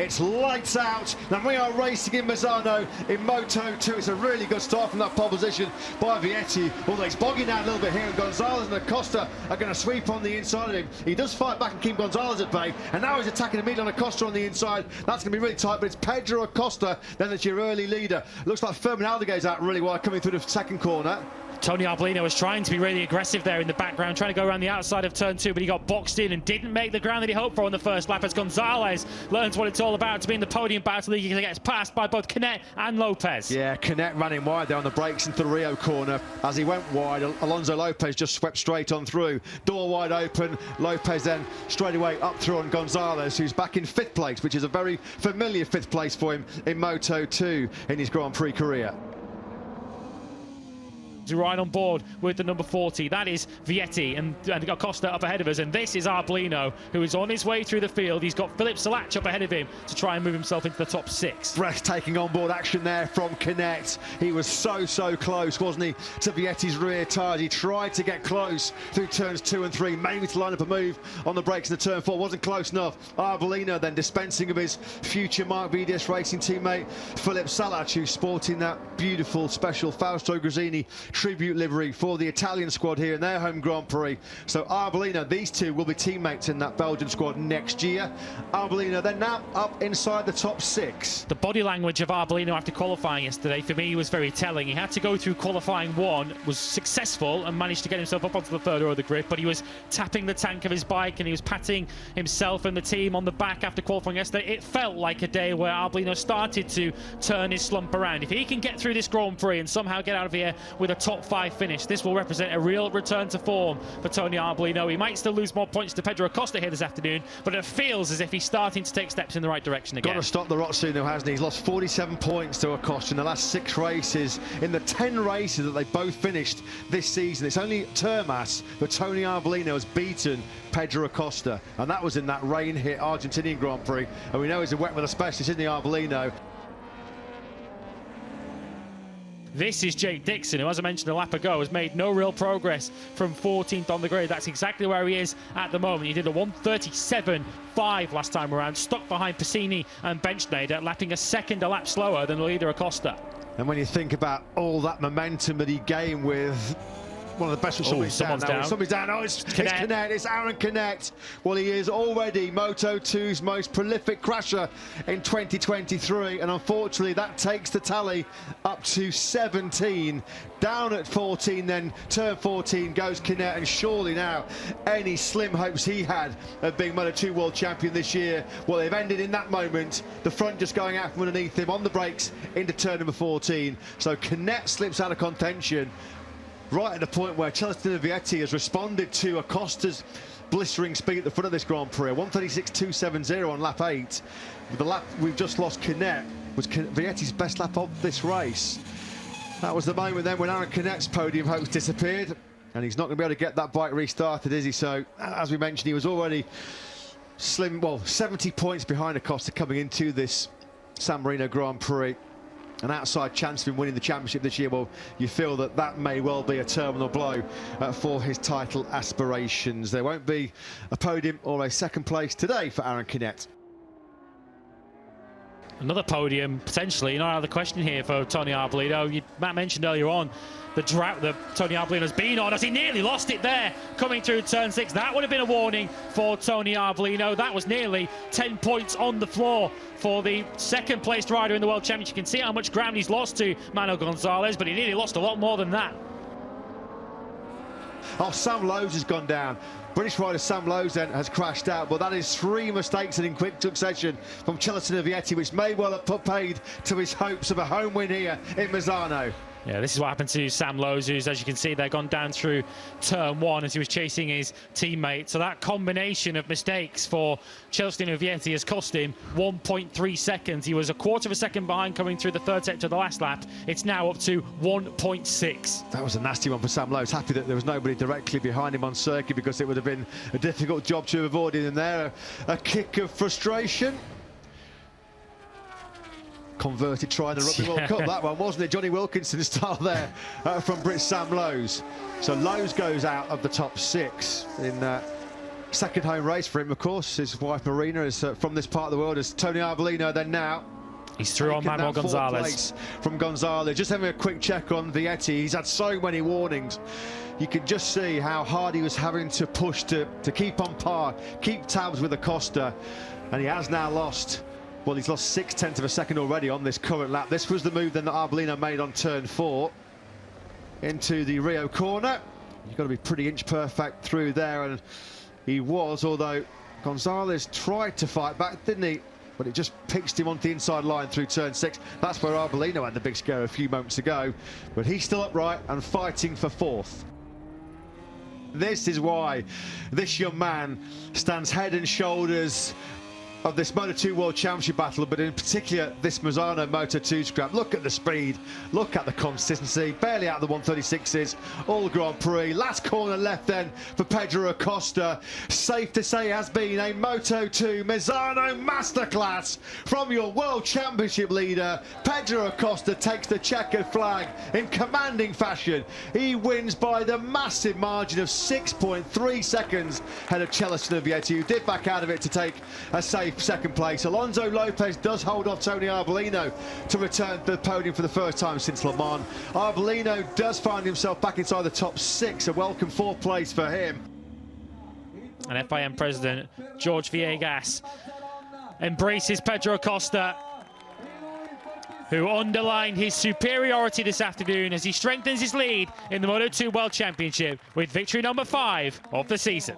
It's lights out, and we are racing in Misano in Moto2. It's a really good start from that pole position by Vietti, although he's bogging down a little bit here, and Gonzalez and Acosta are going to sweep on the inside of him. He does fight back and keep Gonzalez at bay, and now he's attacking immediately on Acosta on the inside. That's going to be really tight, but it's Pedro Acosta then that's your early leader. Looks like Fermin Aldeguer's out really wide coming through the second corner. Tony Arbolino was trying to be really aggressive there in the background, trying to go around the outside of turn 2, but he got boxed in and didn't make the ground that he hoped for on the first lap as Gonzalez learns what it's all about to be in the podium battle. He gets passed by both Canet and Lopez. Yeah, Canet running wide there on the brakes into the Rio corner. As he went wide, Alonso Lopez just swept straight on through. Door wide open. Lopez then straight away up through on Gonzalez, who's back in 5th place, which is a very familiar 5th place for him in Moto2 in his Grand Prix career. Right on board with the number 40. That is Vietti and Acosta up ahead of us, and this is Arbolino, who is on his way through the field. He's got Philip Salach up ahead of him to try and move himself into the top 6. Breathtaking on-board action there from Canet. He was so close, wasn't he, to Vietti's rear tyres. He tried to get close through turns 2 and 3, maybe to line up a move on the brakes in the turn 4. Wasn't close enough. Arbolino then dispensing of his future Mark VDS Racing teammate Philip Salach, who's sporting that beautiful special Fausto Grazzini tribute livery for the Italian squad here in their home Grand Prix. So Arbolino, these two will be teammates in that Belgian squad next year. Arbolino then now up inside the top 6. The body language of Arbolino after qualifying yesterday for me was very telling. He had to go through qualifying 1, was successful and managed to get himself up onto the 3rd row of the grid, but he was tapping the tank of his bike and he was patting himself and the team on the back after qualifying yesterday. It felt like a day where Arbolino started to turn his slump around. If he can get through this Grand Prix and somehow get out of here with a top 5 finish, this will represent a real return to form for Tony Arbolino. He might still lose more points to Pedro Acosta here this afternoon, but it feels as if he's starting to take steps in the right direction again. Got to stop the rot soon, though, hasn't he? He's lost 47 points to Acosta in the last 6 races. In the 10 races that they both finished this season, it's only Termas that Tony Arbolino has beaten Pedro Acosta, and that was in that rain-hit Argentinian Grand Prix. And we know he's a wet weather specialist, isn't he, Arbolino? This is Jake Dixon, who, as I mentioned a lap ago, has made no real progress from 14th on the grid. That's exactly where he is at the moment. He did a 1:37.5 last time around, stuck behind Piscini and Benchnader, lapping a second a lap slower than the leader Acosta. And when you think about all that momentum that he gained with one of the best. Somebody's down. Oh, it's Canet. It's Aaron Canet. Well, he is already Moto2's most prolific crasher in 2023, and unfortunately that takes the tally up to 17. Down at 14, then turn 14 goes Canet, and surely now any slim hopes he had of being Moto2 world champion this year, well, they've ended in that moment. The front just going out from underneath him on the brakes into turn number 14. So Canet slips out of contention right at the point where Celestino Vietti has responded to Acosta's blistering speed at the front of this Grand Prix. 1:36.270 on lap 8. The lap we've just lost, Canet, was Vietti's best lap of this race. That was the moment then when Aaron Canet's podium hopes disappeared, and he's not going to be able to get that bike restarted, is he? So, as we mentioned, he was already 70 points behind Acosta coming into this San Marino Grand Prix. An outside chance of him winning the championship this year. Well, you feel that that may well be a terminal blow for his title aspirations. There won't be a podium or a second place today for Aaron Canet. Another podium, potentially, not out of the question here for Tony Arbolino. Matt mentioned earlier on the drought that Tony Arbolino's been on, as he nearly lost it there coming through turn 6. That would have been a warning for Tony Arbolino. That was nearly 10 points on the floor for the second placed rider in the World Championship. You can see how much ground he's lost to Manuel Gonzalez, but he nearly lost a lot more than that. Oh, Sam Lowes has gone down. British rider Sam Lowes then has crashed out, but that is 3 mistakes in quick succession from Celestino Vietti, which may well have put paid to his hopes of a home win here in Misano. Yeah, this is what happened to Sam Lowes, who's, as you can see, they've gone down through turn 1 as he was chasing his teammate. So that combination of mistakes for Celestino Vietti has cost him 1.3 seconds. He was a quarter of a second behind coming through the 3rd sector of the last lap. It's now up to 1.6. That was a nasty one for Sam Lowes. Happy that there was nobody directly behind him on circuit, because it would have been a difficult job to have avoided in there. A kick of frustration. Converted try in the Rugby World Cup, that one, wasn't it? Johnny Wilkinson style there from Brit Sam Lowes. So Lowes goes out of the top 6 in second home race for him, of course. His wife Marina is from this part of the world, as Tony Arbolino then now. He's through on Manuel Gonzalez. From Gonzalez. Just having a quick check on Vietti. He's had so many warnings. You can just see how hard he was having to push to keep on par, keep tabs with Acosta. And he has now lost. Well, he's lost 0.6 of a second already on this current lap. This was the move then that Arbolino made on turn 4 into the Rio corner. You've got to be pretty inch perfect through there, and he was, although Gonzalez tried to fight back, didn't he? But it just pitched him onto the inside line through turn 6. That's where Arbolino had the big scare a few moments ago. But he's still upright and fighting for 4th. This is why this young man stands head and shoulders of this Moto2 World Championship battle, but in particular this Misano Moto2 scrap. Look at the speed, look at the consistency, barely out of the 136s, all Grand Prix. Last corner left then for Pedro Acosta. Safe to say has been a Moto2 Misano masterclass from your World Championship leader. Pedro Acosta takes the checkered flag in commanding fashion. He wins by the massive margin of 6.3 seconds ahead of Celestino Vietti, who did back out of it to take a safe second place. Alonso Lopez does hold off Tony Arbolino to return to the podium for the first time since Le Mans. Arbolino does find himself back inside the top 6, a welcome 4th place for him. And FIM President George Villegas embraces Pedro Acosta, who underlined his superiority this afternoon as he strengthens his lead in the Moto2 World Championship with victory number 5 of the season.